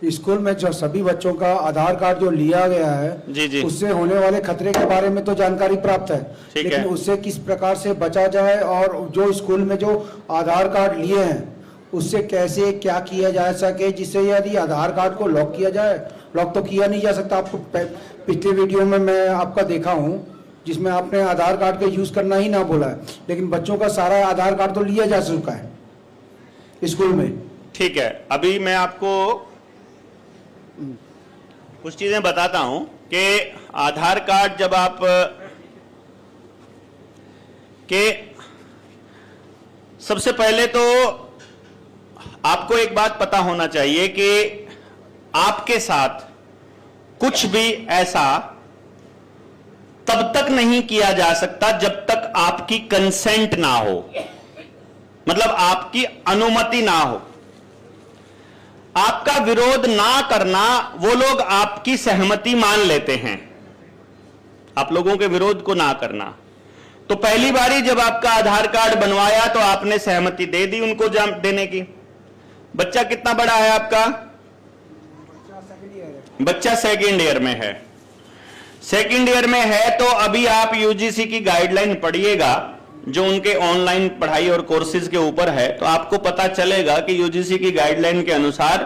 School में जो सभी बच्चों का आधार कार्ड जो लिया गया है जी जी, उससे होने वाले खतरे के बारे में तो जानकारी प्राप्त है, ठीक लेकिन है। उससे किस प्रकार से बचा जाए और जो स्कूल में जो आधार कार्ड लिए हैं उससे कैसे क्या किया जा सके, जिससे यदि आधार कार्ड को लॉक किया जाए, लॉक तो किया नहीं जा सकता। आपको पिछले वीडियो में मैं आपका देखा हूँ जिसमें आपने आधार कार्ड का यूज करना ही ना बोला है, लेकिन बच्चों का सारा आधार कार्ड तो लिया जा चुका है स्कूल में। ठीक है, अभी मैं आपको कुछ चीजें बताता हूं कि आधार कार्ड जब आप के सबसे पहले तो आपको एक बात पता होना चाहिए कि आपके साथ कुछ भी ऐसा तब तक नहीं किया जा सकता जब तक आपकी कंसेंट ना हो, मतलब आपकी अनुमति ना हो। आपका विरोध ना करना वो लोग आपकी सहमति मान लेते हैं, आप लोगों के विरोध को ना करना। तो पहली बारी जब आपका आधार कार्ड बनवाया तो आपने सहमति दे दी उनको देने की। बच्चा कितना बड़ा है आपका? बच्चा सेकेंड ईयर में है। सेकेंड ईयर में है तो अभी आप यूजीसी की गाइडलाइन पढ़िएगा जो उनके ऑनलाइन पढ़ाई और कोर्सेज के ऊपर है, तो आपको पता चलेगा कि यूजीसी की गाइडलाइन के अनुसार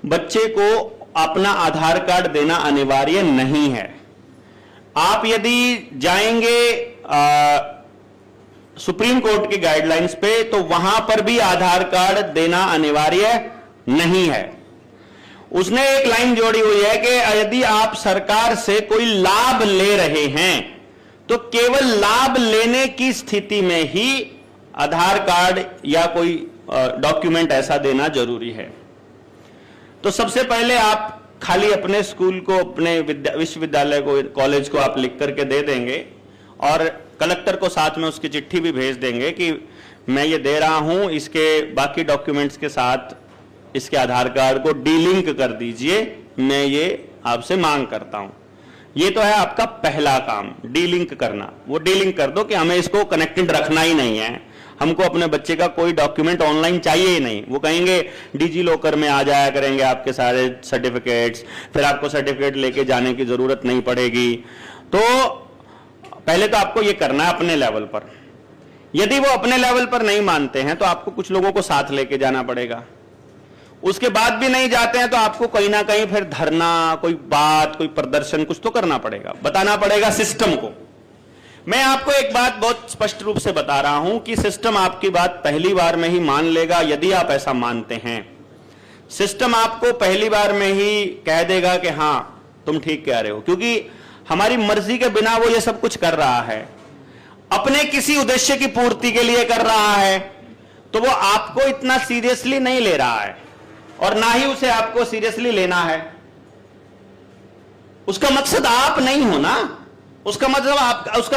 बच्चे को अपना आधार कार्ड देना अनिवार्य नहीं है। आप यदि जाएंगे सुप्रीम कोर्ट की गाइडलाइंस पे तो वहां पर भी आधार कार्ड देना अनिवार्य नहीं है। उसने एक लाइन जोड़ी हुई है कि यदि आप सरकार से कोई लाभ ले रहे हैं तो केवल लाभ लेने की स्थिति में ही आधार कार्ड या कोई डॉक्यूमेंट ऐसा देना जरूरी है। तो सबसे पहले आप खाली अपने स्कूल को, अपने विश्वविद्यालय को, कॉलेज को आप लिख करके दे देंगे और कलेक्टर को साथ में उसकी चिट्ठी भी भेज देंगे कि मैं ये दे रहा हूं, इसके बाकी डॉक्यूमेंट्स के साथ इसके आधार कार्ड को डीलिंक कर दीजिए, मैं ये आपसे मांग करता हूं। ये तो है आपका पहला काम, डीलिंक करना। वो डीलिंक कर दो कि हमें इसको कनेक्टेड रखना ही नहीं है, हमको अपने बच्चे का कोई डॉक्यूमेंट ऑनलाइन चाहिए ही नहीं। वो कहेंगे डिजी लॉकर में आ जाया करेंगे आपके सारे सर्टिफिकेट्स, फिर आपको सर्टिफिकेट लेके जाने की जरूरत नहीं पड़ेगी। तो पहले तो आपको ये करना है अपने लेवल पर। यदि वो अपने लेवल पर नहीं मानते हैं तो आपको कुछ लोगों को साथ लेके जाना पड़ेगा। उसके बाद भी नहीं जाते हैं तो आपको कहीं ना कहीं फिर धरना, कोई बात, कोई प्रदर्शन कुछ तो करना पड़ेगा, बताना पड़ेगा सिस्टम को। मैं आपको एक बात बहुत स्पष्ट रूप से बता रहा हूं कि सिस्टम आपकी बात पहली बार में ही मान लेगा यदि आप ऐसा मानते हैं। सिस्टम आपको पहली बार में ही कह देगा कि हां तुम ठीक कह रहे हो, क्योंकि हमारी मर्जी के बिना वो ये सब कुछ कर रहा है, अपने किसी उद्देश्य की पूर्ति के लिए कर रहा है। तो वो आपको इतना सीरियसली नहीं ले रहा है और ना ही उसे आपको सीरियसली लेना है। उसका मकसद आप नहीं हो ना, उसका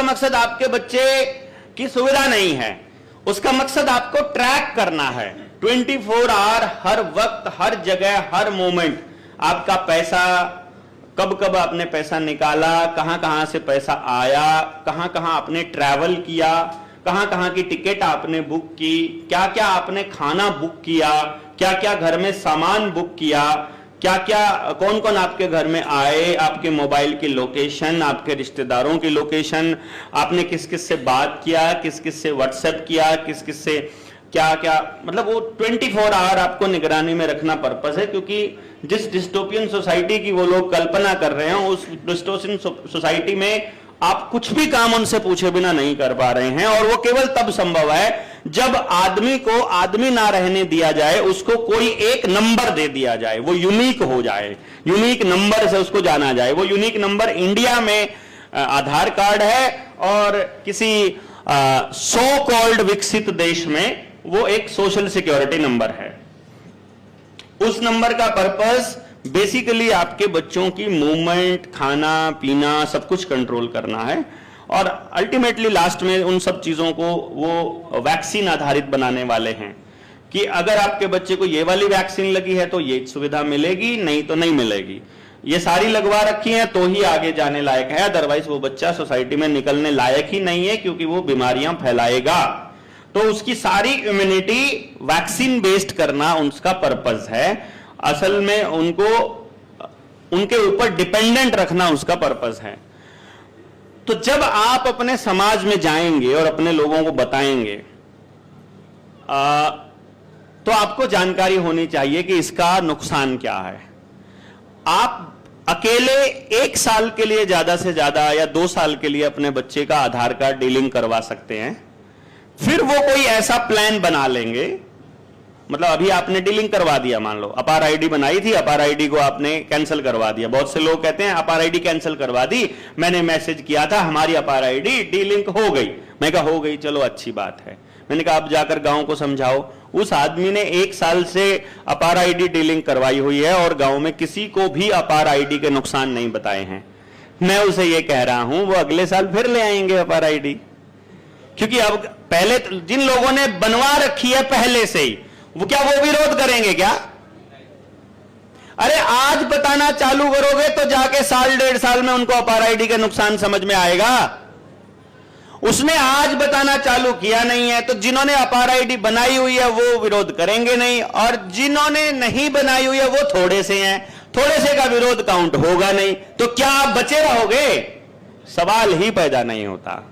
मकसद आपके बच्चे की सुविधा नहीं है, उसका मकसद आपको ट्रैक करना है 24 आवर, हर वक्त, हर जगह, हर मोमेंट। आपका पैसा कब कब आपने पैसा निकाला, कहां कहां से पैसा आया, कहां कहां आपने ट्रैवल किया, कहां कहां की टिकट आपने बुक की, क्या क्या आपने खाना बुक किया, क्या क्या घर में सामान बुक किया, क्या क्या, कौन कौन आपके घर में आए, आपके मोबाइल की लोकेशन, आपके रिश्तेदारों की लोकेशन, आपने किस किस से बात किया, किस किस से व्हाट्सएप किया, किस किस से क्या क्या, मतलब वो 24 आवर आपको निगरानी में रखना पर्पस है। क्योंकि जिस डिस्टोपियन सोसाइटी की वो लोग कल्पना कर रहे हैं उस डिस्टोपियन सोसाइटी में आप कुछ भी काम उनसे पूछे बिना नहीं कर पा रहे हैं, और वो केवल तब संभव है जब आदमी को आदमी ना रहने दिया जाए, उसको कोई एक नंबर दे दिया जाए, वो यूनिक हो जाए, यूनिक नंबर से उसको जाना जाए। वो यूनिक नंबर इंडिया में आधार कार्ड है और किसी सो कॉल्ड विकसित देश में वो एक सोशल सिक्योरिटी नंबर है। उस नंबर का पर्पस बेसिकली आपके बच्चों की मूवमेंट, खाना पीना, सब कुछ कंट्रोल करना है, और अल्टीमेटली लास्ट में उन सब चीजों को वो वैक्सीन आधारित बनाने वाले हैं कि अगर आपके बच्चे को ये वाली वैक्सीन लगी है तो ये सुविधा मिलेगी, नहीं तो नहीं मिलेगी। ये सारी लगवा रखी है तो ही आगे जाने लायक है, अदरवाइज वो बच्चा सोसाइटी में निकलने लायक ही नहीं है, क्योंकि वो बीमारियां फैलाएगा। तो उसकी सारी इम्यूनिटी वैक्सीन बेस्ड करना उसका पर्पस है। असल में उनको उनके ऊपर डिपेंडेंट रखना उसका पर्पस है। तो जब आप अपने समाज में जाएंगे और अपने लोगों को बताएंगे तो आपको जानकारी होनी चाहिए कि इसका नुकसान क्या है। आप अकेले 1 साल के लिए ज्यादा से ज्यादा या 2 साल के लिए अपने बच्चे का आधार कार्ड डीलिंग करवा सकते हैं। फिर वो कोई ऐसा प्लान बना लेंगे, मतलब अभी आपने डीलिंग करवा दिया, मान लो अपार आईडी बनाई थी, अपार आईडी को आपने कैंसिल करवा दिया। बहुत से लोग कहते हैं अपार आईडी कैंसिल करवा दी, मैंने मैसेज किया था हमारी अपार आईडी डीलिंक हो गई। मैं कहा हो गई, चलो अच्छी बात है। मैंने कहा आप जाकर गांव को समझाओ। उस आदमी ने 1 साल से अपार आईडी डीलिंग करवाई हुई है और गांव में किसी को भी अपार आईडी के नुकसान नहीं बताए हैं। मैं उसे यह कह रहा हूं वो अगले साल फिर ले आएंगे अपार आईडी, क्योंकि अब पहले जिन लोगों ने बनवा रखी है पहले से ही, वो क्या वो विरोध करेंगे क्या? अरे आज बताना चालू करोगे तो जाके 1.5 साल में उनको अपार आईडी का नुकसान समझ में आएगा। उसने आज बताना चालू किया नहीं है, तो जिन्होंने अपार आईडी बनाई हुई है वो विरोध करेंगे नहीं, और जिन्होंने नहीं बनाई हुई है वो थोड़े से हैं, थोड़े से का विरोध काउंट होगा नहीं। तो क्या आप बचे रहोगे? सवाल ही पैदा नहीं होता।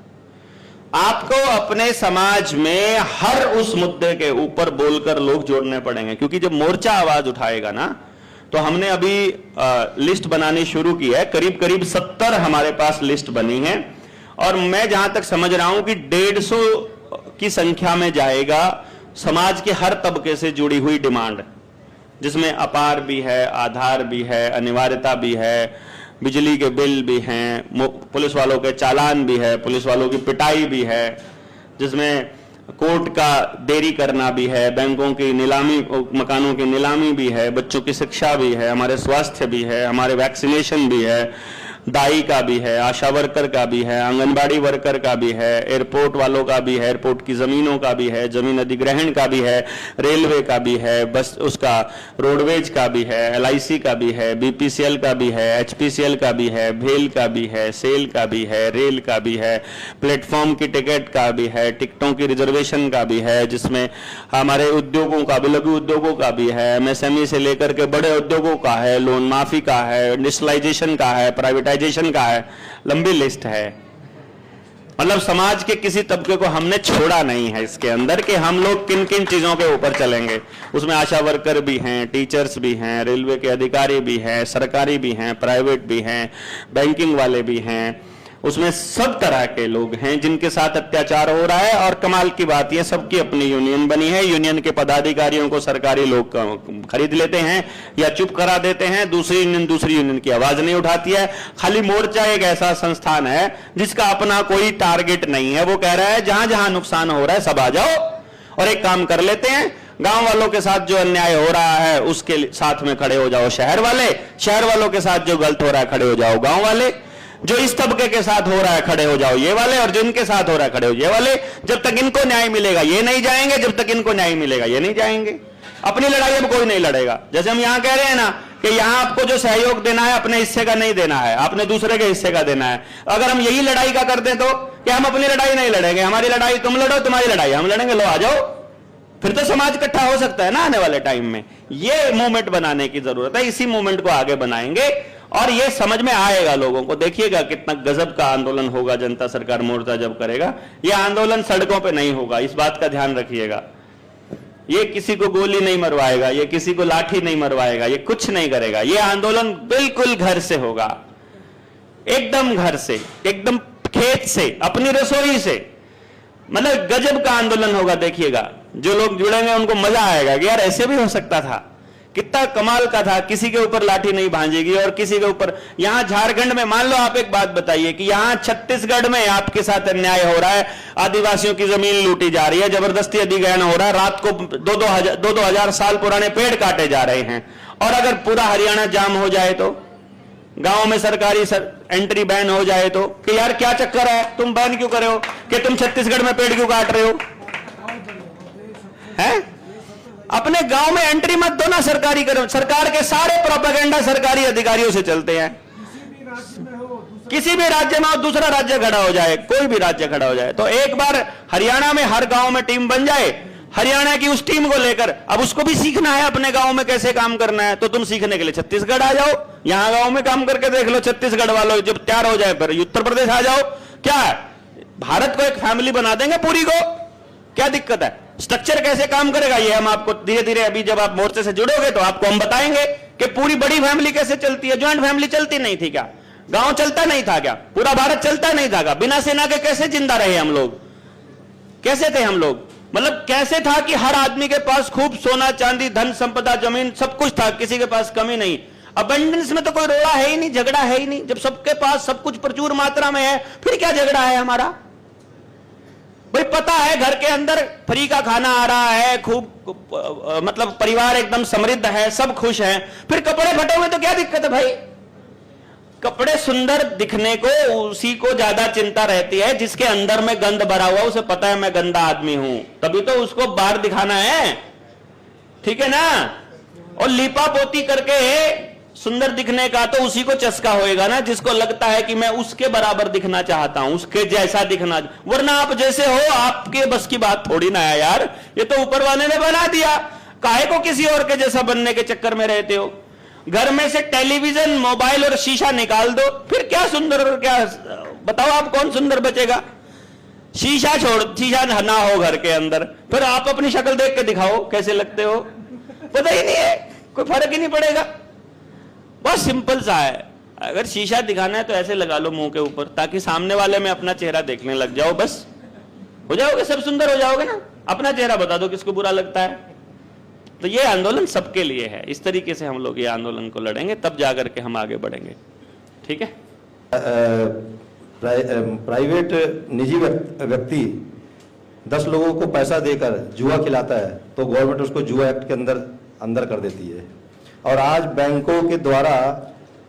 आपको अपने समाज में हर उस मुद्दे के ऊपर बोलकर लोग जोड़ने पड़ेंगे, क्योंकि जब मोर्चा आवाज उठाएगा ना, तो हमने अभी लिस्ट बनानी शुरू की है। करीब करीब 70 हमारे पास लिस्ट बनी है, और मैं जहां तक समझ रहा हूं कि 150 की संख्या में जाएगा समाज के हर तबके से जुड़ी हुई डिमांड, जिसमें अपार भी है, आधार भी है, अनिवार्यता भी है, बिजली के बिल भी हैं, पुलिस वालों के चालान भी है, पुलिस वालों की पिटाई भी है, जिसमें कोर्ट का देरी करना भी है, बैंकों की नीलामी, मकानों की नीलामी भी है, बच्चों की शिक्षा भी है, हमारे स्वास्थ्य भी है, हमारे वैक्सीनेशन भी है, दाई का भी है, आशा वर्कर का भी है, आंगनबाड़ी वर्कर का भी है, एयरपोर्ट वालों का भी है, एयरपोर्ट की जमीनों का भी है, जमीन अधिग्रहण का भी है, रेलवे का भी है, बस उसका रोडवेज का भी है, LIC का भी है, BPCL का भी है, HPCL का भी है, भेल का भी है, सेल का भी है, रेल का भी है, प्लेटफॉर्म की टिकट का भी है, टिकटों की रिजर्वेशन का भी है, जिसमें हमारे उद्योगों का भी, लघु उद्योगों का भी है, MSME से लेकर के बड़े उद्योगों का है, लोन माफी का है, इंडस्ट्रियलाइजेशन का है, प्राइवेटाइजेशन का है, लंबी लिस्ट है। मतलब समाज के किसी तबके को हमने छोड़ा नहीं है इसके अंदर कि हम लोग किन किन चीजों के ऊपर चलेंगे। उसमें आशा वर्कर भी हैं, टीचर्स भी हैं, रेलवे के अधिकारी भी हैं, सरकारी भी हैं, प्राइवेट भी हैं, बैंकिंग वाले भी हैं, उसमें सब तरह के लोग हैं जिनके साथ अत्याचार हो रहा है। और कमाल की बात यह, सबकी अपनी यूनियन बनी है। यूनियन के पदाधिकारियों को सरकारी लोग खरीद लेते हैं या चुप करा देते हैं, दूसरी यूनियन की आवाज नहीं उठाती है। खाली मोर्चा एक ऐसा संस्थान है जिसका अपना कोई टारगेट नहीं है। वो कह रहा है जहां जहां नुकसान हो रहा है सब आ जाओ और एक काम कर लेते हैं, गांव वालों के साथ जो अन्याय हो रहा है उसके साथ में खड़े हो जाओ शहर वाले, शहर वालों के साथ जो गलत हो रहा है खड़े हो जाओ गांव वाले, जो इस तबके के साथ हो रहा है खड़े हो जाओ ये वाले, और जिनके साथ हो रहा है खड़े हो ये वाले। जब तक इनको न्याय मिलेगा ये नहीं जाएंगे, जब तक इनको न्याय मिलेगा ये नहीं जाएंगे। अपनी लड़ाई अब कोई नहीं लड़ेगा। जैसे हम यहां कह रहे हैं ना कि यहां आपको जो सहयोग देना है अपने हिस्से का नहीं देना है, आपने दूसरे के हिस्से का देना है। अगर हम यही लड़ाई का कर दें तो कि हम अपनी लड़ाई नहीं लड़ेंगे, हमारी लड़ाई तुम लड़ो, तुम्हारी लड़ाई हम लड़ेंगे, लो आ जाओ, फिर तो समाज इकट्ठा हो सकता है ना आने वाले टाइम में। ये मूवमेंट बनाने की जरूरत है, इसी मूवमेंट को आगे बनाएंगे और ये समझ में आएगा लोगों को। देखिएगा कितना गजब का आंदोलन होगा जनता सरकार मोर्चा जब करेगा। ये आंदोलन सड़कों पे नहीं होगा, इस बात का ध्यान रखिएगा। ये किसी को गोली नहीं मरवाएगा, ये किसी को लाठी नहीं मरवाएगा, ये कुछ नहीं करेगा। ये आंदोलन बिल्कुल घर से होगा, एकदम घर से, एकदम खेत से, अपनी रसोई से। मतलब गजब का आंदोलन होगा। देखिएगा जो लोग जुड़ेंगे उनको मजा आएगा कि यार ऐसे भी हो सकता था, कितना कमाल का था। किसी के ऊपर लाठी नहीं भांजेगी और किसी के ऊपर। यहां झारखंड में मान लो, आप एक बात बताइए कि यहां छत्तीसगढ़ में आपके साथ अन्याय हो रहा है, आदिवासियों की जमीन लूटी जा रही है, जबरदस्ती अधिग्रहण हो रहा है, रात को 2-2 हजार साल पुराने पेड़ काटे जा रहे हैं। और अगर पूरा हरियाणा जाम हो जाए तो, गांव में सरकारी एंट्री बैन हो जाए तो, कि यार क्या चक्कर है, तुम बैन क्यों करे हो, कि तुम छत्तीसगढ़ में पेड़ क्यों काट रहे हो, हैं? अपने गांव में एंट्री मत दो ना सरकारी करो। सरकार के सारे प्रोपेगेंडा सरकारी अधिकारियों से चलते हैं। किसी भी राज्य में हो, दूसरा राज्य खड़ा हो जाए, कोई भी राज्य खड़ा हो जाए, तो एक बार हरियाणा में हर गांव में टीम बन जाए हरियाणा की उस टीम को लेकर। अब उसको भी सीखना है अपने गांव में कैसे काम करना है, तो तुम सीखने के लिए छत्तीसगढ़ आ जाओ, यहां गांव में काम करके देख लो। छत्तीसगढ़ वालों जब तैयार हो जाए फिर उत्तर प्रदेश आ जाओ। क्या है, भारत को एक फैमिली बना देंगे पूरी को, क्या दिक्कत है? स्ट्रक्चर कैसे काम करेगा ये हम आपको धीरे धीरे, अभी जब आप मोर्चे से जुड़ोगे तो आपको हम बताएंगे कि पूरी बड़ी फैमिली कैसे चलती है। ज्वाइंट फैमिली चलती नहीं थी क्या? गांव चलता नहीं था क्या? पूरा भारत चलता नहीं था क्या? बिना सेना के कैसे जिंदा रहे हम लोग? कैसे थे हम लोग? मतलब कैसे था कि हर आदमी के पास खूब सोना चांदी धन संपदा जमीन सब कुछ था, किसी के पास कमी नहीं। अबंडेंस में तो कोई रोड़ा है ही नहीं, झगड़ा है ही नहीं। जब सबके पास सब कुछ प्रचुर मात्रा में है फिर क्या झगड़ा है हमारा? भाई पता है घर के अंदर फ्री का खाना आ रहा है, खूब मतलब परिवार एकदम समृद्ध है, सब खुश हैं, फिर कपड़े फटे हुए तो क्या दिक्कत है भाई? कपड़े सुंदर दिखने को उसी को ज्यादा चिंता रहती है जिसके अंदर में गंद भरा हुआ, उसे पता है मैं गंदा आदमी हूं, तभी तो उसको बाहर दिखाना है, ठीक है ना? और लीपा पोती करके सुंदर दिखने का तो उसी को चस्का होएगा ना जिसको लगता है कि मैं उसके बराबर दिखना चाहता हूं, उसके जैसा दिखना। वरना आप जैसे हो आपके बस की बात थोड़ी ना है यार, ये तो ऊपर वाले ने बना दिया। काहे को किसी और के जैसा बनने के चक्कर में रहते हो? घर में से टेलीविजन मोबाइल और शीशा निकाल दो, फिर क्या सुंदर और क्या, बताओ आप कौन सुंदर बचेगा? शीशा छोड़, शीशा ना हो घर के अंदर, फिर आप अपनी शक्ल देख के दिखाओ कैसे लगते हो, पता ही नहीं है, कोई फर्क ही नहीं पड़ेगा। बहुत सिंपल सा है, अगर शीशा दिखाना है तो ऐसे लगा लो मुंह के ऊपर, ताकि सामने वाले में अपना चेहरा देखने लग जाओ, बस हो जाओगे, सब सुंदर हो जाओगे ना। अपना चेहरा बता दो किसको बुरा लगता है। तो ये आंदोलन सबके लिए है, इस तरीके से हम लोग ये आंदोलन को लड़ेंगे, तब जाकर के हम आगे बढ़ेंगे, ठीक है? प्राइवेट निजी व्यक्ति 10 लोगों को पैसा देकर जुआ खिलाता है तो गवर्नमेंट उसको जुआ एक्ट के अंदर कर देती है। और आज बैंकों के द्वारा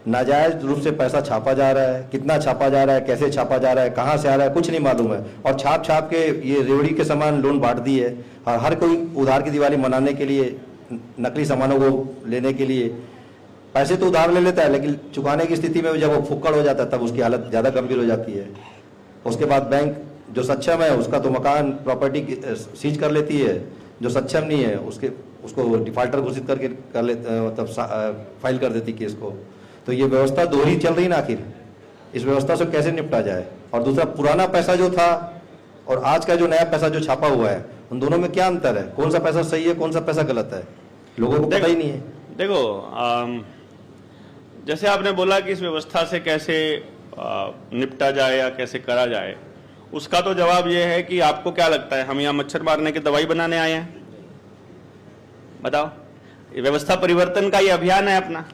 नाजायज रूप से पैसा छापा जा रहा है, कितना छापा जा रहा है, कैसे छापा जा रहा है, कहाँ से आ रहा है, कुछ नहीं मालूम है। और छाप छाप के ये रेवड़ी के समान लोन बांट दी है, और हर कोई उधार की दिवाली मनाने के लिए, नकली सामानों को लेने के लिए पैसे तो उधार ले लेता है, लेकिन चुकाने की स्थिति में जब वो फुक्कड़ हो जाता है तब उसकी हालत ज़्यादा गंभीर हो जाती है। उसके बाद बैंक जो सक्षम है उसका तो मकान प्रॉपर्टी सीज कर लेती है, जो सक्षम नहीं है उसको डिफाल्टर घोषित करके मतलब फाइल कर देती केस को। तो ये व्यवस्था दोहरी चल रही ना, आखिर इस व्यवस्था से कैसे निपटा जाए? और दूसरा, पुराना पैसा जो था और आज का जो नया पैसा जो छापा हुआ है, उन दोनों में क्या अंतर है? कौन सा पैसा सही है, कौन सा पैसा गलत है, लोगों को पता ही नहीं है। देखो, जैसे आपने बोला कि इस व्यवस्था से कैसे निपटा जाए या कैसे करा जाए, उसका तो जवाब यह है कि आपको क्या लगता है हम यहाँ मच्छर मारने की दवाई बनाने आए हैं? बताओ, ये व्यवस्था परिवर्तन का ये अभियान है अपना।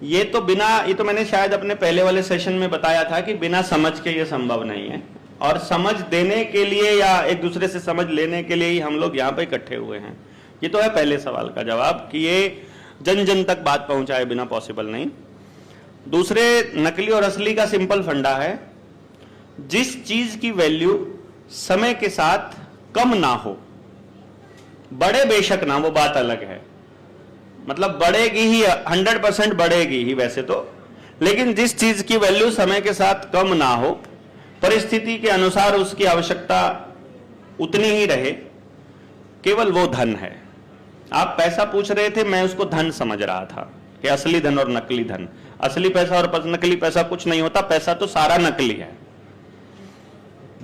ये तो मैंने शायद अपने पहले वाले सेशन में बताया था कि बिना समझ के ये संभव नहीं है, और समझ देने के लिए या एक दूसरे से समझ लेने के लिए ही हम लोग यहाँ पे इकट्ठे हुए हैं। ये तो है पहले सवाल का जवाब कि ये जन जन तक बात पहुंचाए बिना पॉसिबल नहीं। दूसरे, नकली और असली का सिंपल फंडा है, जिस चीज की वैल्यू समय के साथ कम ना हो, बढ़े बेशक ना, वो बात अलग है, मतलब बढ़ेगी ही, 100% बढ़ेगी ही वैसे तो, लेकिन जिस चीज की वैल्यू समय के साथ कम ना हो, परिस्थिति के अनुसार उसकी आवश्यकता उतनी ही रहे, केवल वो धन है। आप पैसा पूछ रहे थे, मैं उसको धन समझ रहा था कि असली धन और नकली धन। असली पैसा और नकली पैसा कुछ नहीं होता, पैसा तो सारा नकली है,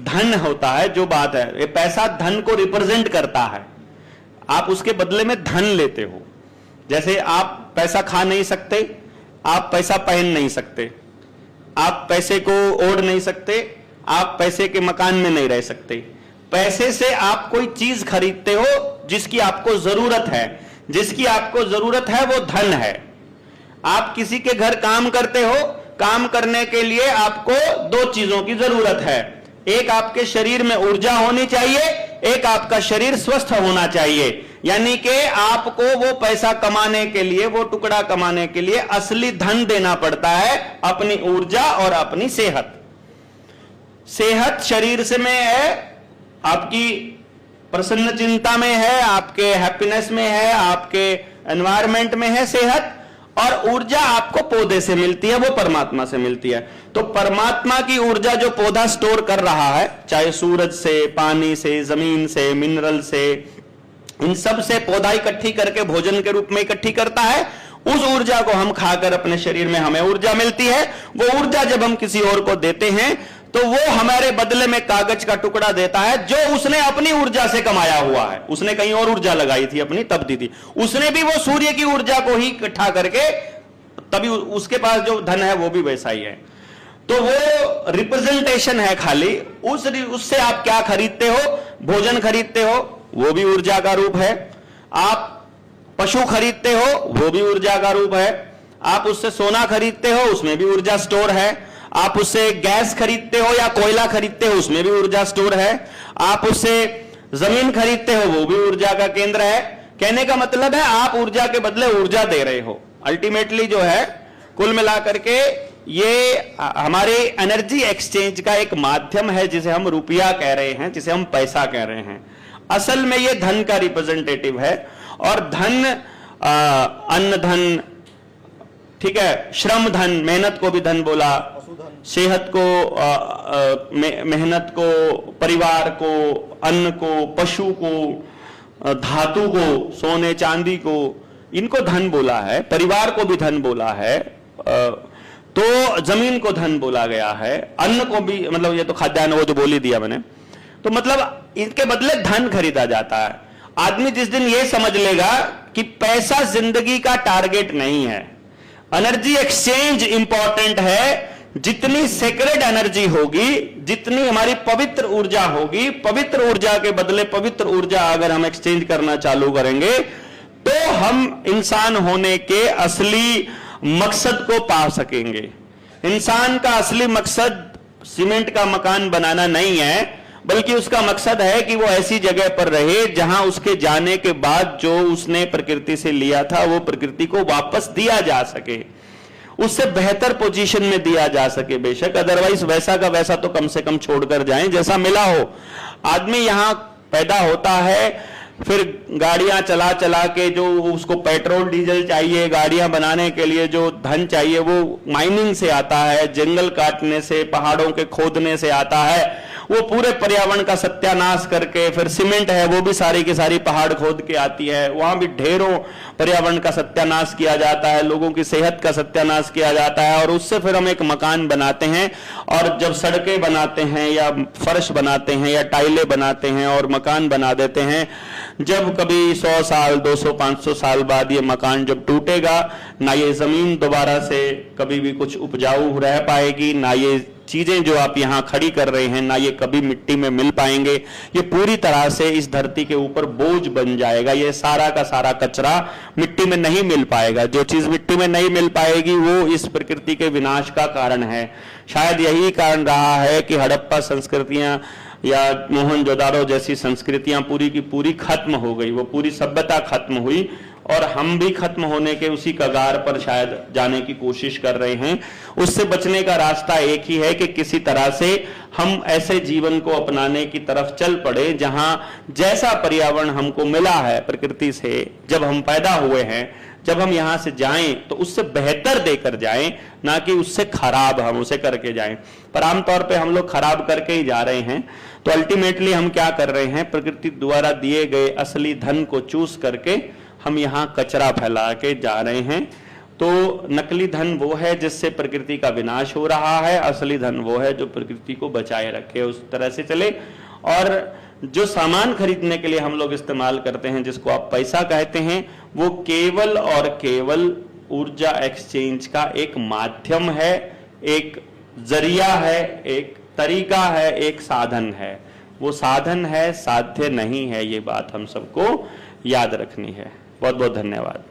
धन होता है जो बात है। ये पैसा धन को रिप्रेजेंट करता है, आप उसके बदले में धन लेते हो। जैसे आप पैसा खा नहीं सकते, आप पैसा पहन नहीं सकते, आप पैसे को ओढ़ नहीं सकते, आप पैसे के मकान में नहीं रह सकते। पैसे से आप कोई चीज खरीदते हो जिसकी आपको जरूरत है, जिसकी आपको जरूरत है वो धन है। आप किसी के घर काम करते हो, काम करने के लिए आपको 2 चीजों की जरूरत है, एक आपके शरीर में ऊर्जा होनी चाहिए, एक आपका शरीर स्वस्थ होना चाहिए। यानी कि आपको वो पैसा कमाने के लिए, वो टुकड़ा कमाने के लिए असली धन देना पड़ता है, अपनी ऊर्जा और अपनी सेहत। सेहत शरीर से में है, आपकी प्रसन्न चिंता में है, आपके हैप्पीनेस में है, आपके एनवायरमेंट में है सेहत, और ऊर्जा आपको पौधे से मिलती है, वो परमात्मा से मिलती है। तो परमात्मा की ऊर्जा जो पौधा स्टोर कर रहा है, चाहे सूरज से, पानी से, जमीन से, मिनरल से, इन सब से पौधा इकट्ठी करके भोजन के रूप में इकट्ठी करता है। उस ऊर्जा को हम खाकर अपने शरीर में हमें ऊर्जा मिलती है। वो ऊर्जा जब हम किसी और को देते हैं तो वो हमारे बदले में कागज का टुकड़ा देता है जो उसने अपनी ऊर्जा से कमाया हुआ है। उसने कहीं और ऊर्जा लगाई थी अपनी, तब दी थी। उसने भी वो सूर्य की ऊर्जा को ही इकट्ठा करके, तभी उसके पास जो धन है वो भी वैसा ही है। तो वो रिप्रेजेंटेशन है खाली। उससे आप क्या खरीदते हो? भोजन खरीदते हो, वो भी ऊर्जा का रूप है। आप पशु खरीदते हो, वो भी ऊर्जा का रूप है। आप उससे सोना खरीदते हो, उसमें भी ऊर्जा स्टोर है। आप उससे गैस खरीदते हो या कोयला खरीदते हो, उसमें भी ऊर्जा स्टोर है। आप उससे जमीन खरीदते हो, वो भी ऊर्जा का केंद्र है। कहने का मतलब है आप ऊर्जा के बदले ऊर्जा दे रहे हो। अल्टीमेटली जो है, कुल मिलाकर के ये हमारे एनर्जी एक्सचेंज का एक माध्यम है जिसे हम रुपया कह रहे हैं, जिसे हम पैसा कह रहे हैं। असल में ये धन का रिप्रेजेंटेटिव है। और धन, अन्न धन, ठीक है, श्रम धन, मेहनत को भी धन बोला, सेहत को, मेहनत को, परिवार को, अन्न को, पशु को, धातु को, सोने चांदी को, इनको धन बोला है। परिवार को भी धन बोला है। तो जमीन को धन बोला गया है। अन्न को भी, मतलब ये तो खाद्यान्न वो तो बोल ही दिया मैंने। तो मतलब इनके बदले धन खरीदा जाता है। आदमी जिस दिन ये समझ लेगा कि पैसा जिंदगी का टारगेट नहीं है, एनर्जी एक्सचेंज इंपॉर्टेंट है। जितनी सेक्रेड एनर्जी होगी, जितनी हमारी पवित्र ऊर्जा होगी, पवित्र ऊर्जा के बदले पवित्र ऊर्जा अगर हम एक्सचेंज करना चालू करेंगे तो हम इंसान होने के असली मकसद को पा सकेंगे। इंसान का असली मकसद सीमेंट का मकान बनाना नहीं है, बल्कि उसका मकसद है कि वो ऐसी जगह पर रहे जहां उसके जाने के बाद जो उसने प्रकृति से लिया था वो प्रकृति को वापस दिया जा सके, उससे बेहतर पोजीशन में दिया जा सके। बेशक अदरवाइज वैसा का वैसा तो कम से कम छोड़कर जाएं जैसा मिला हो। आदमी यहां पैदा होता है, फिर गाड़ियां चला चला के जो उसको पेट्रोल डीजल चाहिए, गाड़ियां बनाने के लिए जो धन चाहिए वो माइनिंग से आता है, जंगल काटने से, पहाड़ों के खोदने से आता है। वो पूरे पर्यावरण का सत्यानाश करके, फिर सीमेंट है वो भी सारी की सारी पहाड़ खोद के आती है, वहां भी ढेरों पर्यावरण का सत्यानाश किया जाता है, लोगों की सेहत का सत्यानाश किया जाता है। और उससे फिर हम एक मकान बनाते हैं। और जब सड़कें बनाते हैं या फर्श बनाते हैं या टाइलें बनाते हैं और मकान बना देते हैं, जब कभी 100 साल 200 500 साल बाद ये मकान जब टूटेगा, ना ये जमीन दोबारा से कभी भी कुछ उपजाऊ रह पाएगी, ना ये चीजें जो आप यहां खड़ी कर रहे हैं, ना ये कभी मिट्टी में मिल पाएंगे। ये पूरी तरह से इस धरती के ऊपर बोझ बन जाएगा। ये सारा का सारा कचरा मिट्टी में नहीं मिल पाएगा। जो चीज मिट्टी में नहीं मिल पाएगी वो इस प्रकृति के विनाश का कारण है। शायद यही कारण रहा है कि हड़प्पा संस्कृतियां या मोहनजोदाड़ो जैसी संस्कृतियां पूरी की पूरी खत्म हो गई, वो पूरी सभ्यता खत्म हुई और हम भी खत्म होने के उसी कगार पर शायद जाने की कोशिश कर रहे हैं। उससे बचने का रास्ता एक ही है कि किसी तरह से हम ऐसे जीवन को अपनाने की तरफ चल पड़े जहां जैसा पर्यावरण हमको मिला है प्रकृति से, जब हम पैदा हुए हैं, जब हम यहां से जाएं तो उससे बेहतर देकर जाएं, ना कि उससे खराब हम उसे करके जाएं। पर आमतौर पे हम लोग खराब करके ही जा रहे हैं। तो अल्टीमेटली हम क्या कर रहे हैं, प्रकृति द्वारा दिए गए असली धन को चूस करके हम यहां कचरा फैला के जा रहे हैं। तो नकली धन वो है जिससे प्रकृति का विनाश हो रहा है, असली धन वो है जो प्रकृति को बचाए रखे, उस तरह से चले। और जो सामान खरीदने के लिए हम लोग इस्तेमाल करते हैं, जिसको आप पैसा कहते हैं, वो केवल और केवल ऊर्जा एक्सचेंज का एक माध्यम है, एक जरिया है, एक तरीका है, एक साधन है। वो साधन है, साध्य नहीं है। ये बात हम सबको याद रखनी है। बहुत बहुत धन्यवाद।